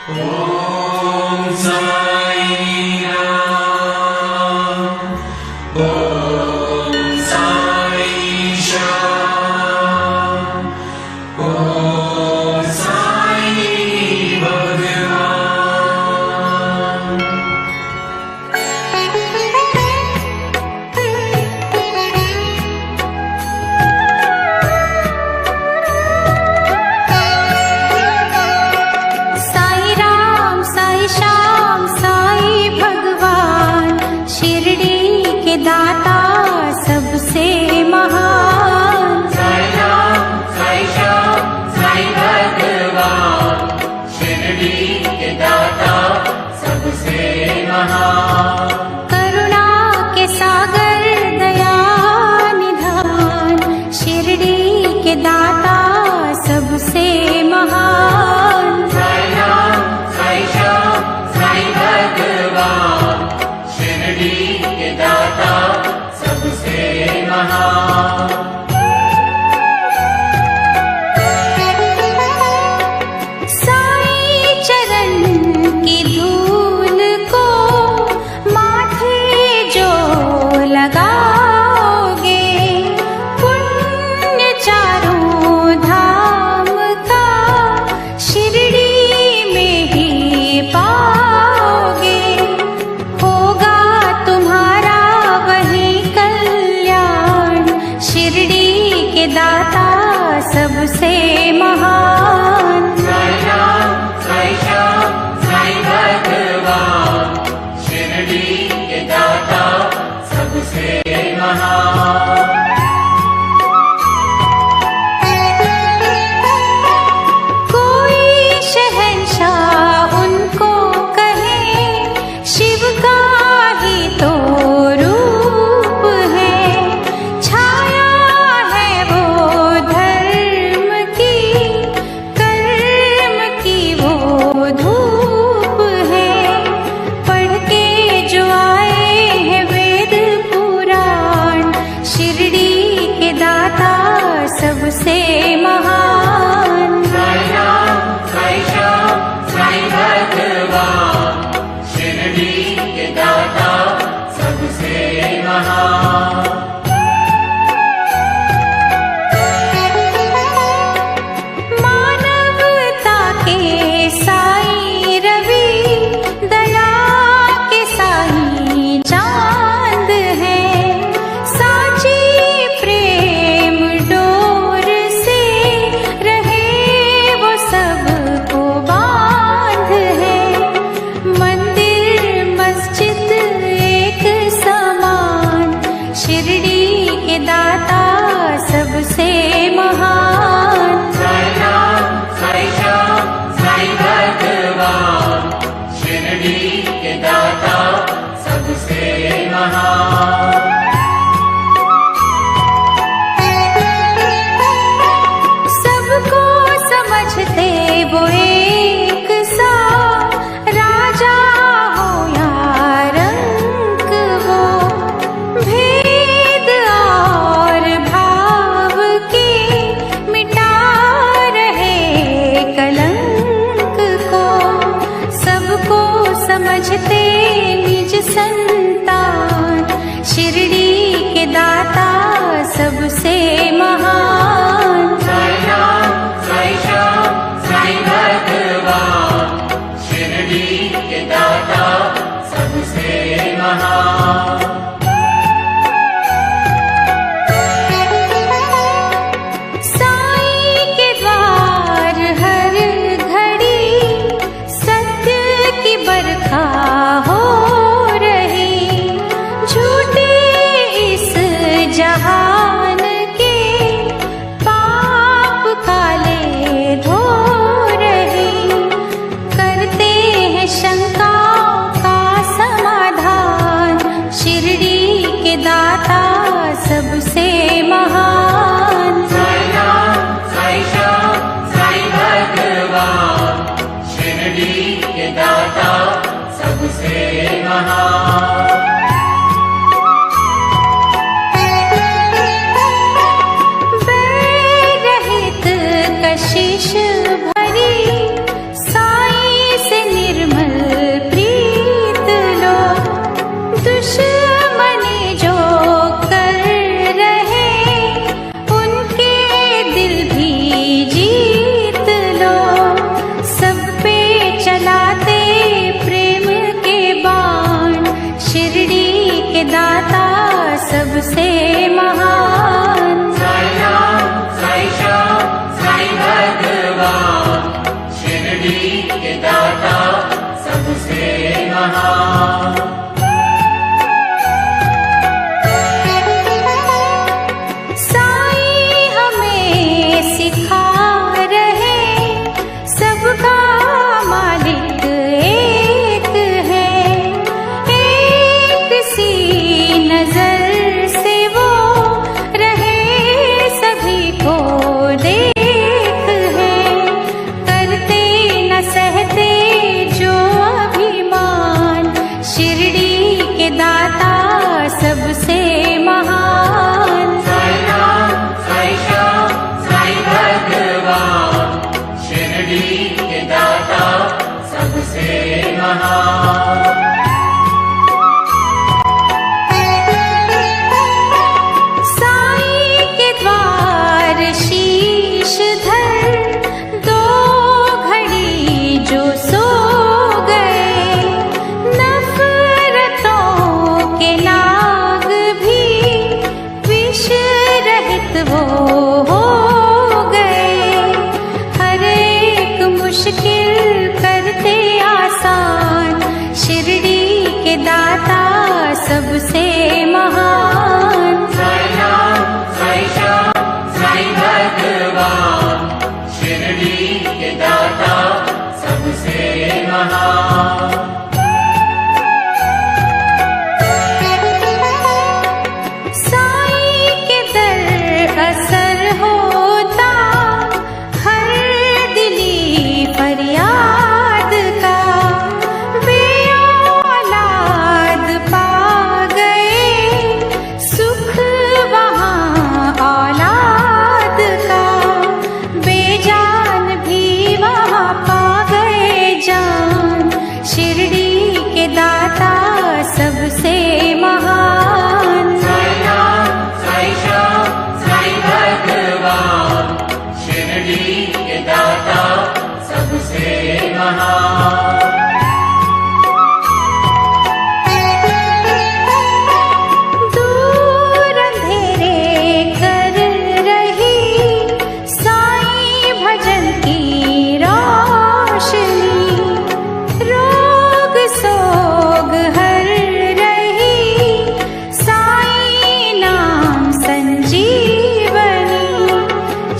ओम साई राम, ओम साई श्याम, ओम साई भगवान। साई राम साई श्याम साई भगवान, शिरडी के दाता सबसे महान। साई राम साई श्याम साई भगवान, शिरडी के दाता सबसे महान। करुणा के सागर दया निधान, शिरडी के दाता सबसे महान। साई राम साई श्याम साई भगवान, शिरडी के दाता सबसे महान। साई चरण की धूल को माथे जो लगाओगे, पुण्य चारों धाम का शिरडी में ही पाओगे। होगा तुम्हारा वही कल्याण, शिरडी के दाता सबसे महान। साई राम साई श्याम साई भगवान, शिरडी के दाता सबसे महान। कोई शहंशाह उनको कहे, शिव का ही तो रूप है। छाया है वो धर्म की, कर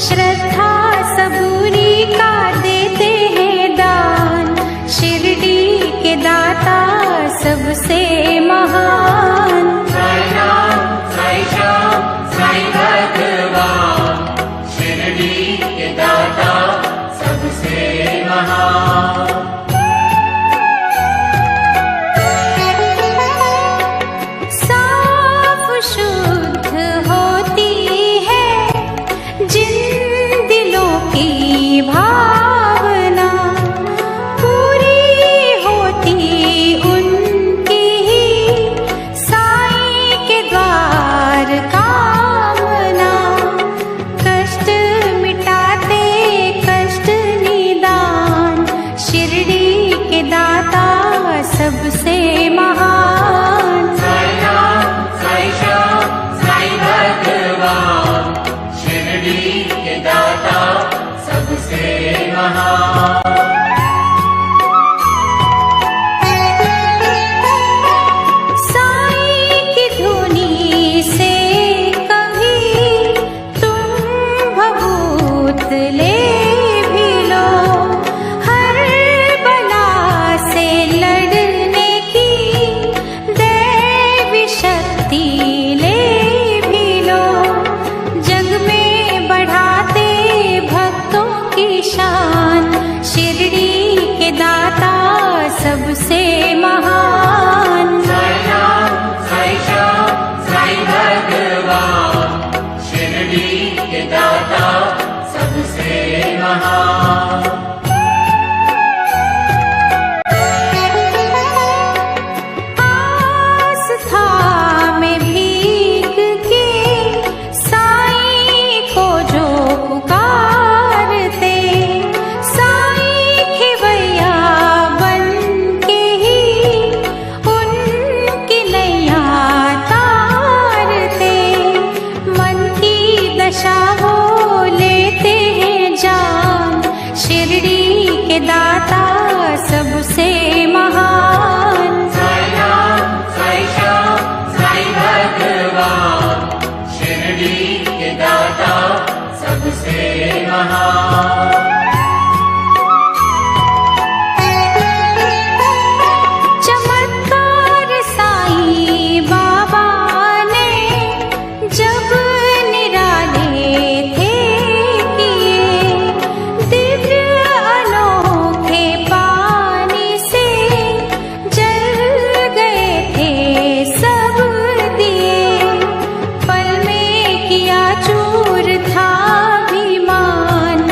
श्रद्धा सबूरी का देते हैं दान। शिरडी के दाता सबसे महान। साई राम साई श्याम साई भगवान, शिरडी के दाता सबसे महान। साफ शुद्ध होती है जिन दिलों की भावना, पूरी होती उनकी ही साईं के द्वार कामना। कष्ट मिटाते कष्ट निदान, शिरडी के दाता सबसे महान। साई राम साई श्याम साई भगवान, शिरडी के दाता सबसे महान। साईं की धुनी से कभी तुम भभूत ले भी लो, हर बला से लड़ने की दैवी शक्ति ले भी लो। जग में बढ़ाते भक्तों की शान, शिरडी के दाता सबसे महान। साई राम साई श्याम साई भगवान, शिरडी के दाता सबसे महान। आस्था में भीग के साईं को जो पुकारते, साईं खिवैया बन के ही उनकी नैया तारते। मन की दशा वो लेते हैं जान, शिरडी के दाता सबसे महान। साई राम साई श्याम साई भगवान, शिरडी के दाता सबसे महान। चमत्कार साईं बाबा ने जब निराले थे किए, दिव्य अनोखे पानी से जल गए थे सब दिए। पल में किया चूर था अभिमान,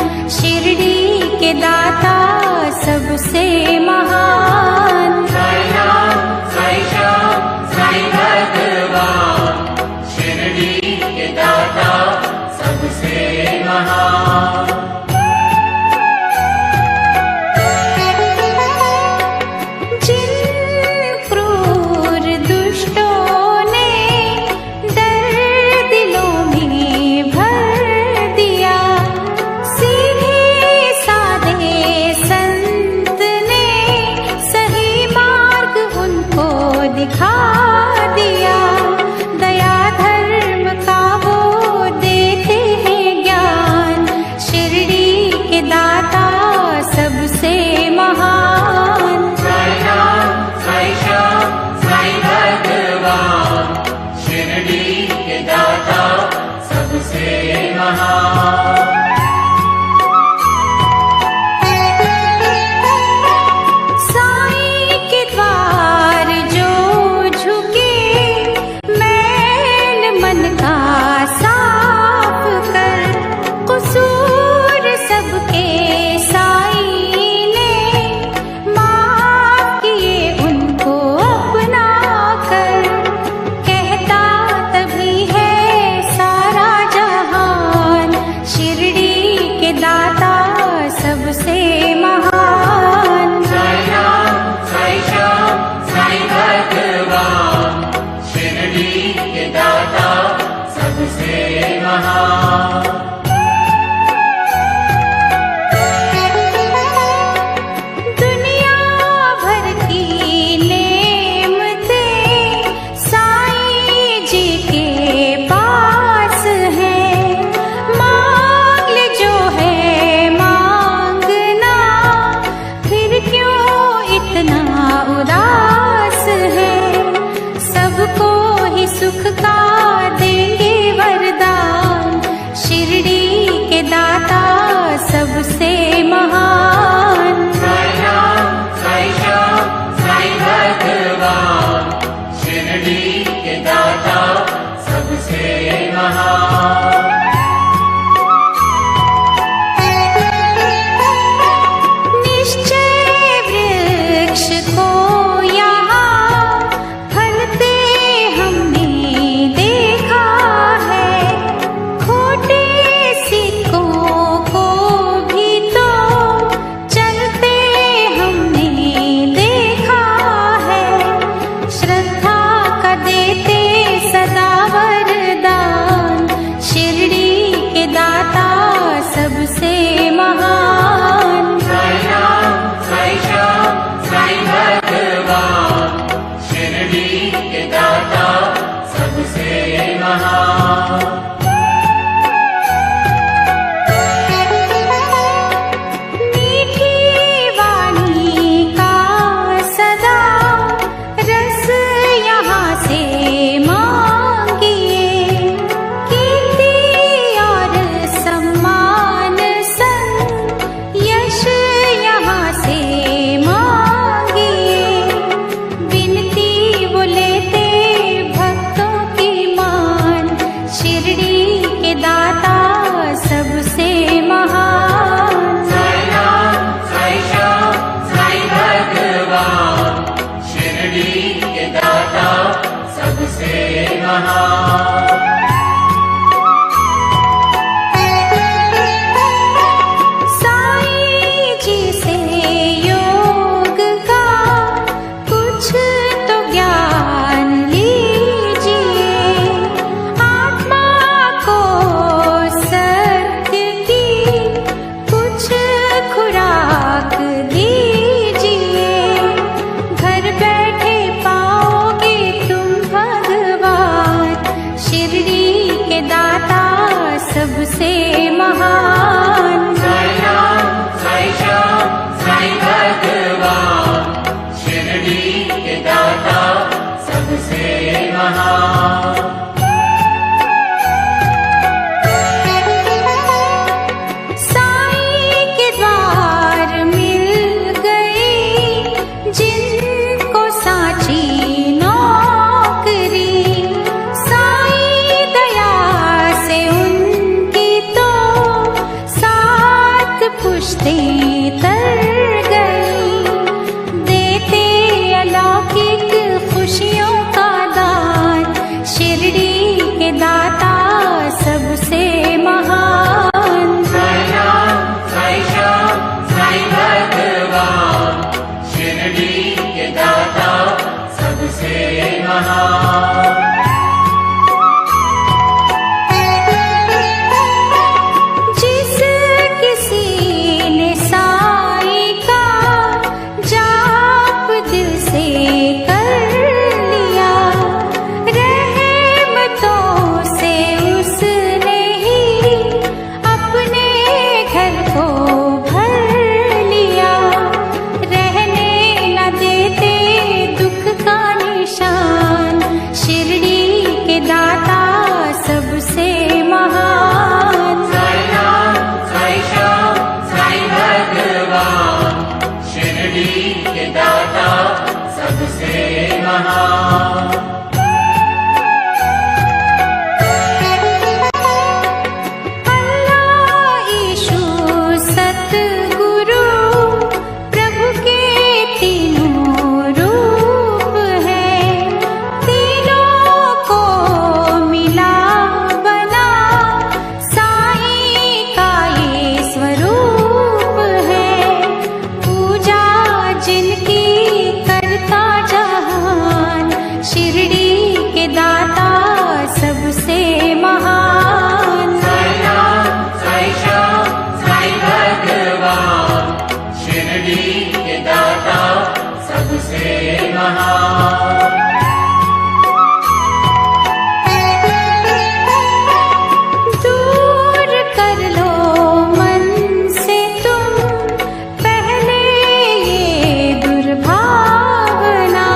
किश्तें तर गई, देते अलौकिक खुशियों का दान, शिरडी के दाता सबसे महान। साई राम साई श्याम साई भगवान, शिरडी के दाता सबसे महान। जिस किसी ने साई का जाप दिल से कर लिया, रहमतों से उसने ही अपने घर को भर लिया। रहने न देते दुख का निशान, शिरडी के दाता सबसे महान। साई राम साई श्याम साई भगवान, शिरडी के दाता सबसे महान। अल्लाह ईशु सतगुरु प्रभु के तीनों रूप है, तीनों को मिला बना साईं का ये स्वरूप है। पूजा जिनकी करता जहान, शिरडी के दाता सबसे महान। साई राम साई श्याम साई भगवान, शिरडी के दाता सबसे महान। दूर कर लो मन से तुम पहले ये दुर्भावना,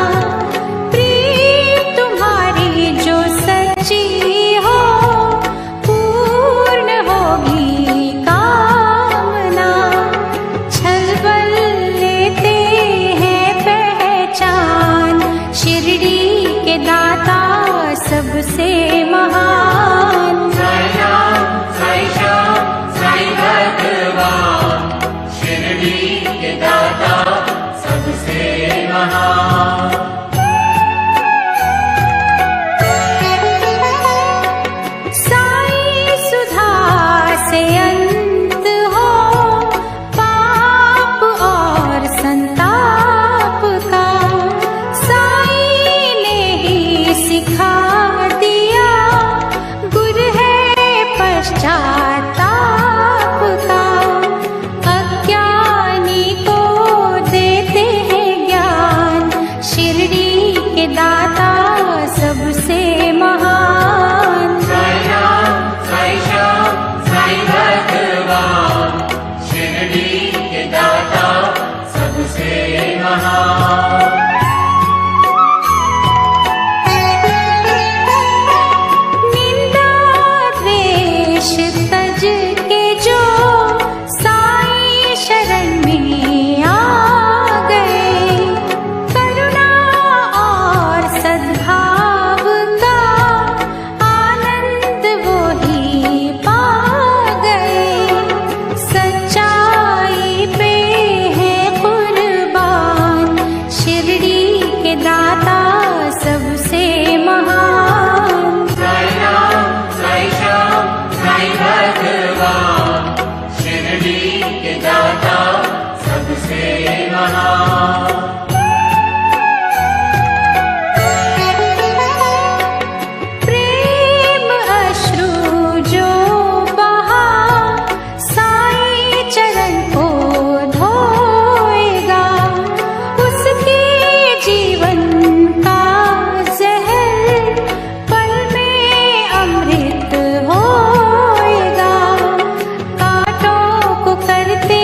प्रीत तुम्हारी जो सच्ची हो पूर्ण होगी कामना। छलबल लेते हैं पहचान, शिरडी के दाता सबसे महान। साई राम साई श्याम साई भगवान, शिरडी के दाता सबसे महान। साई सुधा से अंत हो पाप और संताप का, साई ने ही सिखा दिया गुर है पश्चाताप का। अज्ञानी को देते हैं ज्ञान, शिरडी के दाता सबसे महान। साई राम साई श्याम साई भगवान, शिरडी के दाता सबसे महान। निंदा द्वेष तज के जो साई शरण में आ गए, करुणा और सद्भाव का आनंद वो ही पा गए। सच्चाई पे है कुर्बान, शिरडी के दाता सबसे महान। साई राम साई श्याम साई भगवान, शिरडी के दाता सबसे महान। प्रेम अश्रु जो बहा साई चरण को धोएगा, उसके जीवन का जहर पल में अमृत होएगा। कांटों को करते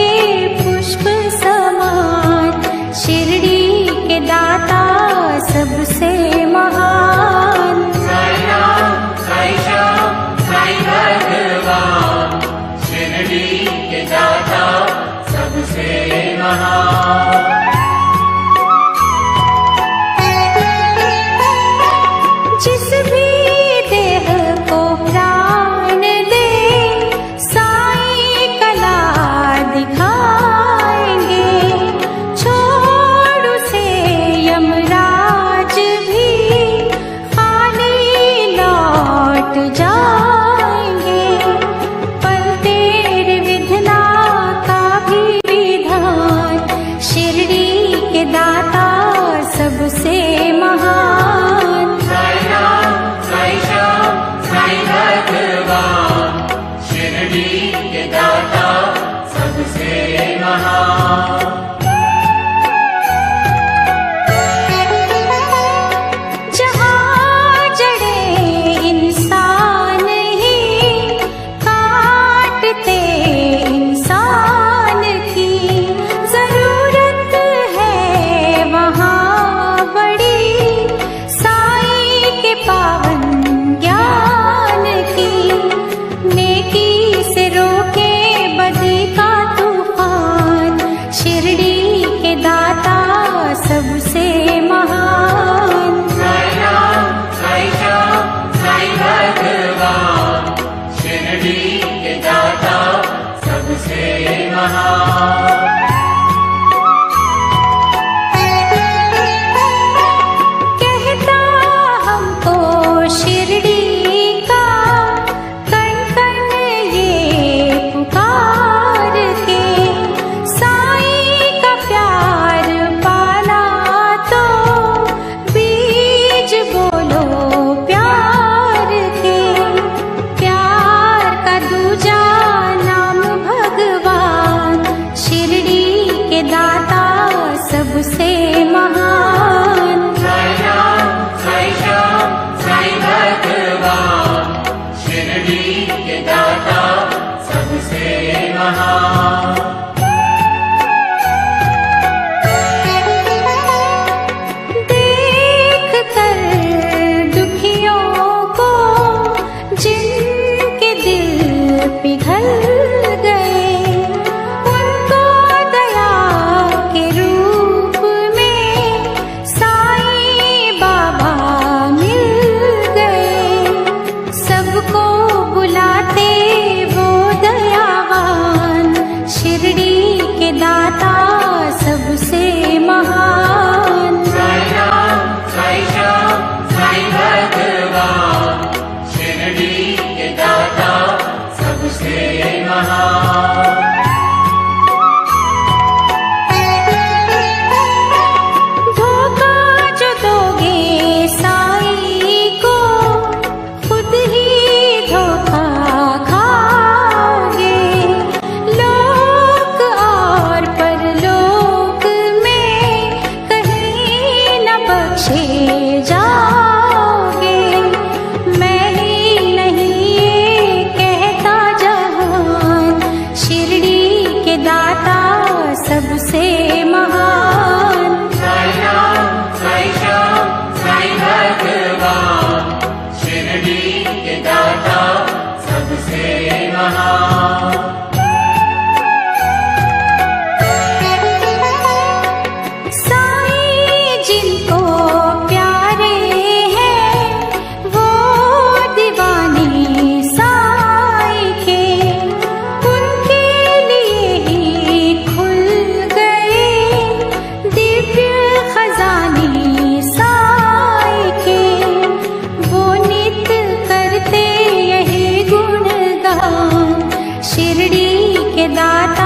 पुष्प समान, शिरडी के दाता सबसे महान। साई राम साई श्याम साई भगवान, शिरडी के दाता सबसे महान। जिस भी देह को प्राण दे, साई कला दिखा महान। जहाँ जड़े इंसान ही काटते इंसान की जरूरत है वहाँ बड़ी साईं के पावन ज्ञान की। नेकी से रोके बदी का तूफान, शिरडी के दाता सबसे महान। साई राम, साई श्याम, साई भगवान, शिरडी के दाता सबसे महान। कहता हमको शिरडी का कण कण ये पुकार के, साईं का प्यार पाना तो बीज बोलो प्यार के। प्यार का दूजा नाम भगवान, शिरडी के दाता सबसे महान। साई राम, साई श्याम, साई भगवान, शिरडी के दाता सबसे महान। देख कर दुखियों को जिनके दिल पिघल गए, उनको दया के रूप में साईं बाबा मिल गए। सबको बुलाते वो दयावान, शिरडी के दाता सबसे महान। साई राम, साई श्याम, साई भगवान, शिरडी के दाता सबसे महान। धोखा जो दोगे साईं को, खुद ही धोखा खाओगे। लोक और परलोक में कहीं न बख्शे जाओगे। मैं ही नहीं ये कहता जहान, शिरडी के दाता सबसे महान। साई राम, साई श्याम, साई भगवान, शिरडी के दाता सबसे महान। साईं जिनको प्यारे हैं वो दीवाने साईं के, उनके लिए ही खुल गए दिव्य खजाने साईं के। वो नित करते यही गुणगान, शिरडी के दाता